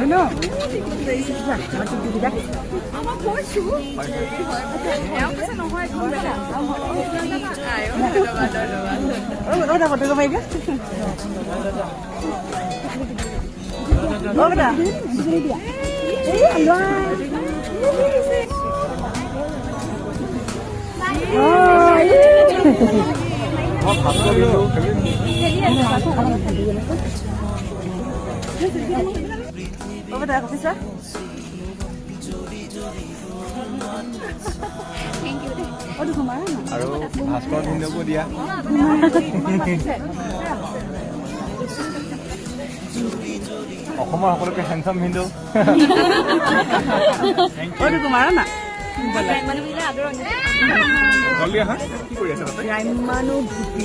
no. Over there, officer. Thank you. Aduh, kemana? Aduh, paspor Hindu dia. অসমৰ সকলোকে handsome Hindu Aduh, kemana? জলদি আহা কি কৰি আছে তাতে Raimanu Bhuti.